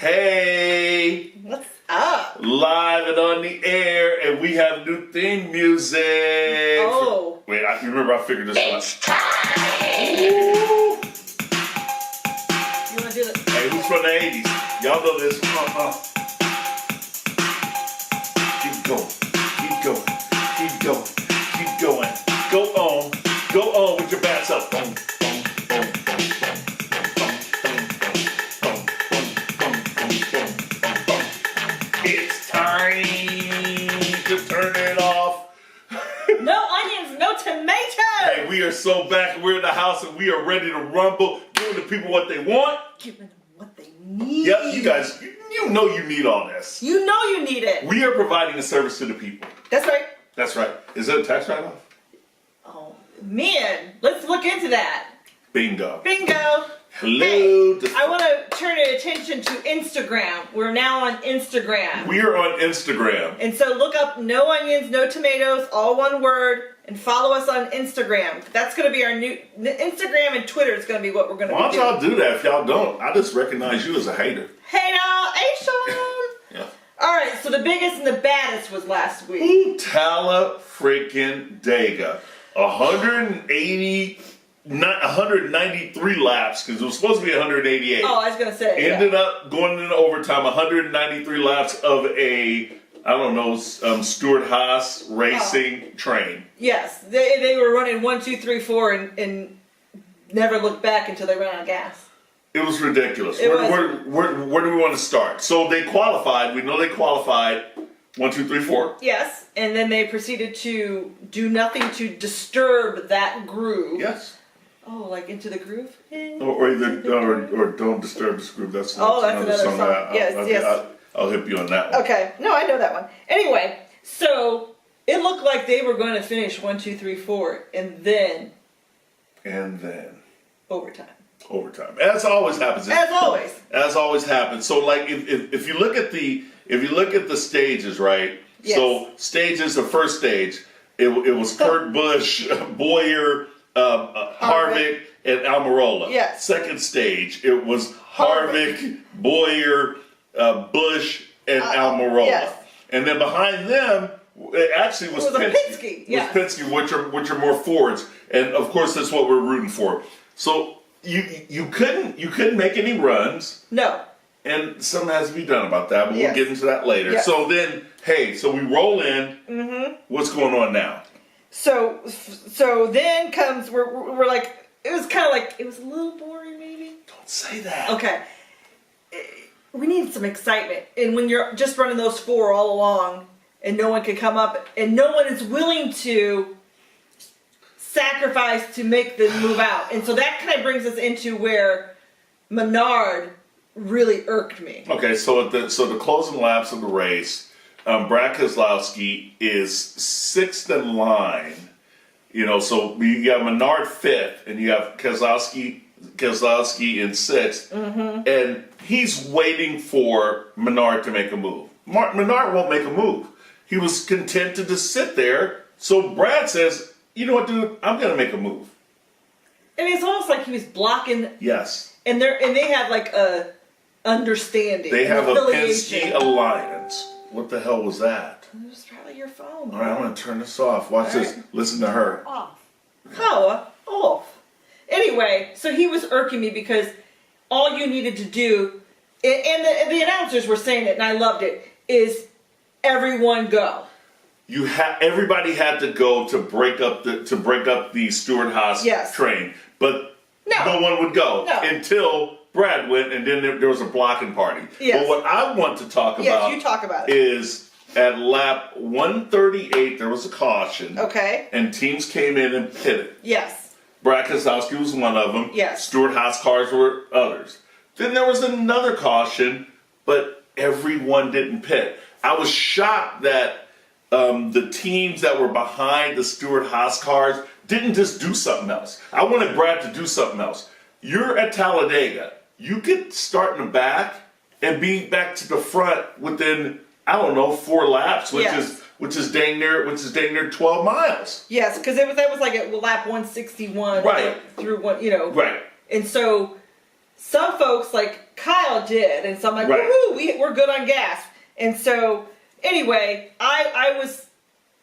Hey! What's up? Live and on the air, and we have new theme music. Oh. Wait, you remember I figured this one out. You want to do it? Hey, who's from the 80s? Y'all know this. Keep going. Keep going. Keep going. Keep going. Go on. Go on with your bats up. Boom, boom, boom, boom, boom, boom, boom, boom, boom, boom, boom, boom. It's time to turn it off. No onions, no tomatoes. Hey, we are so back. We're in the house and we are ready to rumble, giving the people what they want. Giving them what they need. Yep, you guys, you know you need all this. You know you need it. We are providing a service to the people. That's right. That's right. Is that a tax write-off? Oh, man. Let's look into that. Bingo. Bingo. Hello. Hey, I want to turn your attention to Instagram. We're now on Instagram. We are on Instagram. And so look up no onions, no tomatoes, all one word, and follow us on Instagram. That's going to be our new Instagram, and Twitter is going to be what we're going to be doing. Why don't y'all do that? If y'all don't, I just recognize you as a hater. Hey, y'all. Hey, Sean. Yeah. All right, so the biggest and the baddest was last week. Ooh, Talladega. 193 laps, because it was supposed to be 188. Oh, I was going to say. Ended up going into overtime, 193 laps of a, I don't know, Stewart-Haas racing train. Yes, they were running 1, 2, 3, 4 and never looked back until they ran out of gas. It was ridiculous. Where do we want to start? So they qualified. We know they qualified 1, 2, 3, 4. Yes, and then they proceeded to do nothing to disturb that groove. Yes. Oh, like Into the Groove? Or Don't Disturb This Groove. That's another song. Yes. I'll hit you on that one. Okay. No, I know that one. Anyway, so it looked like they were going to finish 1, 2, 3, 4, and then overtime. As always happens. As always. As always happens. So like if you look at the stages, right? Yes. So stages, the first stage, it was Kurt Busch, Boyer, Harvick, and Almirola. Yes. Second stage, it was Harvick, Boyer, Busch, and Almirola. Yes. And then behind them, it actually was Penske. Yeah. Was Penske, which are more Fords, and of course that's what we're rooting for. So you couldn't make any runs. No. And something has to be done about that, but Yes. we'll get into that later. Yes. So then, so we roll in. Mm-hmm. What's going on now? So then comes we're like, it was kind of like, it was a little boring maybe. Don't say that. Okay. We need some excitement, and when you're just running those 4 all along, and no one can come up, and no one is willing to sacrifice to make the move out, and so that kind of brings us into where Menard really irked me. Okay, so the closing laps of the race, Brad Keselowski is 6th in line. You know, so you got Menard 5th, and you have Keselowski in 6th, mm-hmm. and he's waiting for Menard to make a move. Menard won't make a move. He was content to just sit there. So Brad says, "You know what, dude? I'm going to make a move." And it's almost like he was blocking. Yes. And they have like a understanding. They have a affiliation. Penske alliance. What the hell was that? It was probably your phone. All right, I'm going to turn this off. Watch this. Listen to her. Off. Oh, off. Anyway, so he was irking me because all you needed to do, and the announcers were saying it, and I loved it, is everyone go. Everybody had to go to break up the Stewart-Haas train, but no one would go until Brad went, and then there was a blocking party. Yes. But what I want to talk about, you talk about it, is at lap 138 there was a caution. Okay. And teams came in and pitted. Yes. Brad Keselowski was one of them. Yes. Stewart-Haas cars were others. Then there was another caution, but everyone didn't pit. I was shocked that the teams that were behind the Stewart-Haas cars didn't just do something else. I wanted Brad to do something else. You're at Talladega. You could start in the back and be back to the front within, I don't know, 4 laps, which is dang near 12 miles. Yes, because that was like at lap 161 right through one, right. And so some folks like Kyle did, and so I'm like, Right. woohoo, we're good on gas. And so, anyway, I was,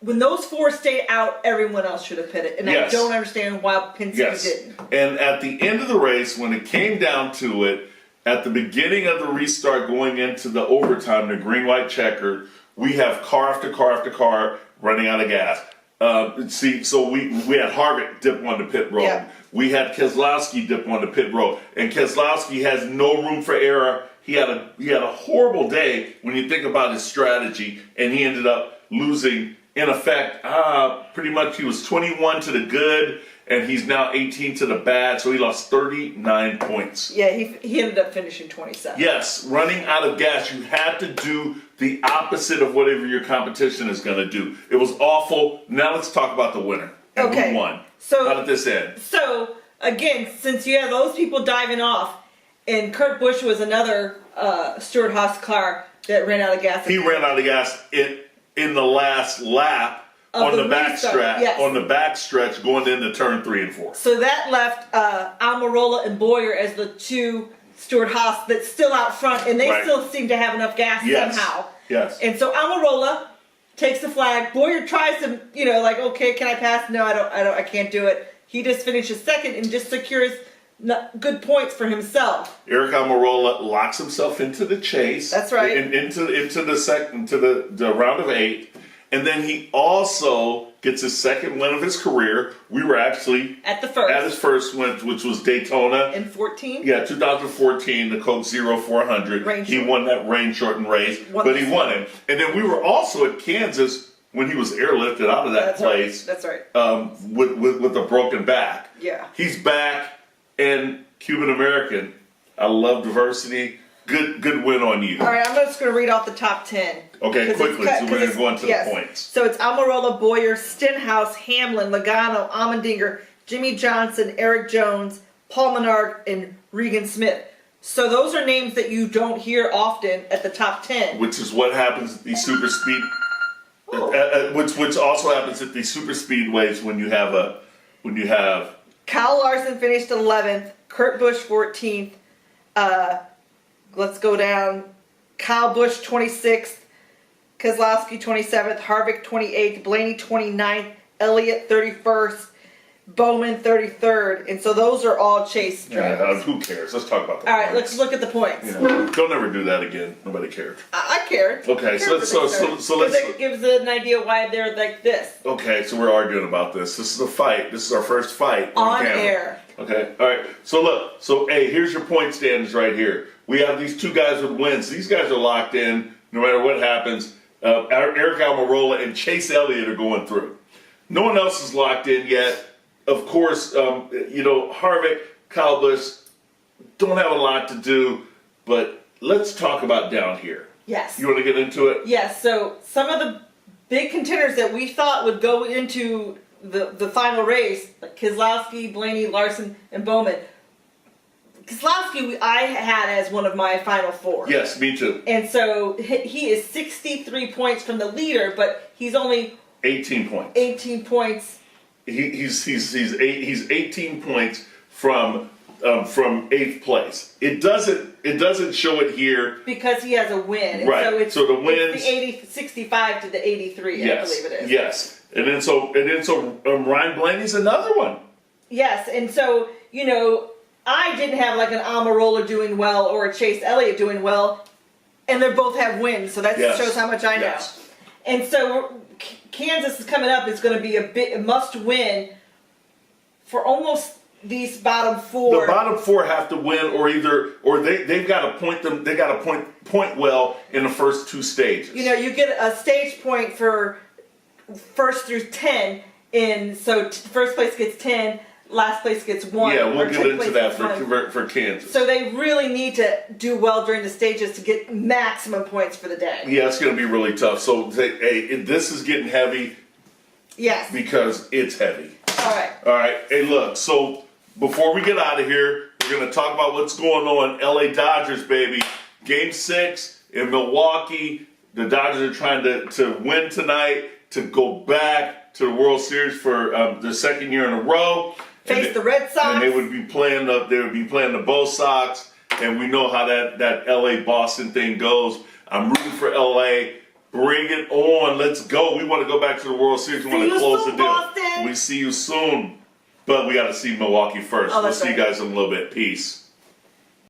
when those 4 stayed out, everyone else should have pitted. And Yes. I don't understand why Penske didn't. And at the end of the race, when it came down to it, at the beginning of the restart going into the overtime, the green-white checker, we have car after car after car running out of gas. So we had Harvick dip on the pit road. Yeah. We had Keselowski dip on the pit road. And Keselowski has no room for error. He had a horrible day when you think about his strategy, and he ended up losing, in effect, pretty much he was 21 to the good, and he's now 18 to the bad, so he lost 39 points. Yeah, he ended up finishing 27. Yes, running out of gas, you had to do the opposite of whatever your competition is going to do. It was awful. Now let's talk about the winner. And Okay. who won? So, how did this end? So, again, since you have those people diving off, and Kurt Busch was another Stewart-Haas car that ran out of gas. He ran out of gas in the last lap on the backstretch. Yes. On the backstretch going into turn 3 and 4. So that left Almirola and Boyer as the 2 Stewart-Haas that's still out front, and they Right. still seem to have enough gas somehow. Yes. And so Almirola takes the flag. Boyer tries to, like, okay, can I pass? No, I can't do it. He just finishes second and just secures good points for himself. Eric Almirola locks himself into the chase. That's right. Into the round of 8, and then he also gets his second win of his career. We were actually At the first. at his first win, which was Daytona. In 14? Yeah, 2014, the Coke 0400. Rain He short. won that rain-shortened race, Won but this he won it. And then we were also at Kansas when he was airlifted out of that That's place. right. That's right. With a broken back. Yeah. He's back, and Cuban American. I love diversity. Good win on you. All right, I'm just going to read off the top 10. Okay, 'Cause quickly, it's so we're going to go into yes. the points. So it's Almirola, Boyer, Stenhouse, Hamlin, Logano, Allmendinger, Jimmy Johnson, Eric Jones, Paul Menard, and Regan Smith. So those are names that you don't hear often at the top 10. Which is what happens at these super speed. Oh. Which also happens at these super speedways when you have Kyle Larson finished 11th, Kurt Busch 14th. Let's go down. Kyle Busch 26th, Keselowski 27th, Harvick 28th, Blaney 29th, Elliott 31st, Bowman 33rd. And so those are all chase drivers. who cares? Let's talk about the All right, points. let's look at the points. Don't ever do that again. Nobody cared. I cared. Okay, so let's. It gives an idea why they're like this. Okay, so we're arguing about this. This is a fight. This is our first fight On camera. air. Okay, all right. So look. So hey, here's your point standings right here. We have these 2 guys with wins. These guys are locked in no matter what happens. Eric Almirola and Chase Elliott are going through. No one else is locked in yet. Of course, Harvick, Kyle Busch don't have a lot to do, but let's talk about down here. Yes. You want to get into it? Yes, so some of the big contenders that we thought would go into the final race, like Keselowski, Blaney, Larson, and Bowman. Keselowski I had as one of my final 4. Yes, me too. And so he is 63 points from the leader, but he's only 18 points. 18 points. He's 18 points from 8th place. It doesn't show it here. Because he has a win. And Right. So the wins. It's the 65 to the 83, Yes. I believe it is. Yes. And then Ryan Blaney's another one. Yes, and so, I didn't have like an Almirola doing well or a Chase Elliott doing well, and they both have wins, so that Yes. shows how much I know. Yes. And so Kansas is coming up. It's going to be a must win for almost these bottom 4. The bottom 4 have to win, or they've got to point them. They got to point well in the first 2 stages. You get a stage point for first through 10, and so first place gets 10. Last place gets 1. Yeah, we'll or get 10th into place that gets 1. for Kansas. So they really need to do well during the stages to get maximum points for the day. Yeah, it's going to be really tough. So this is getting heavy. Yes. Because it's heavy. All right. All right. Hey, look. So before we get out of here, we're going to talk about what's going on. LA Dodgers, baby. Game 6 in Milwaukee. The Dodgers are trying to win tonight to go back to the World Series for the second year in a row. Face the Red Sox. And they would be playing the Bo Sox. and we know how that LA Boston thing goes. I'm rooting for LA. Bring it on. Let's go. We want to go back to the World Series. We want to close the deal. Boston. We see you soon. But we got to see Milwaukee first. Oh, We'll that's see you right. guys in a little bit. Peace.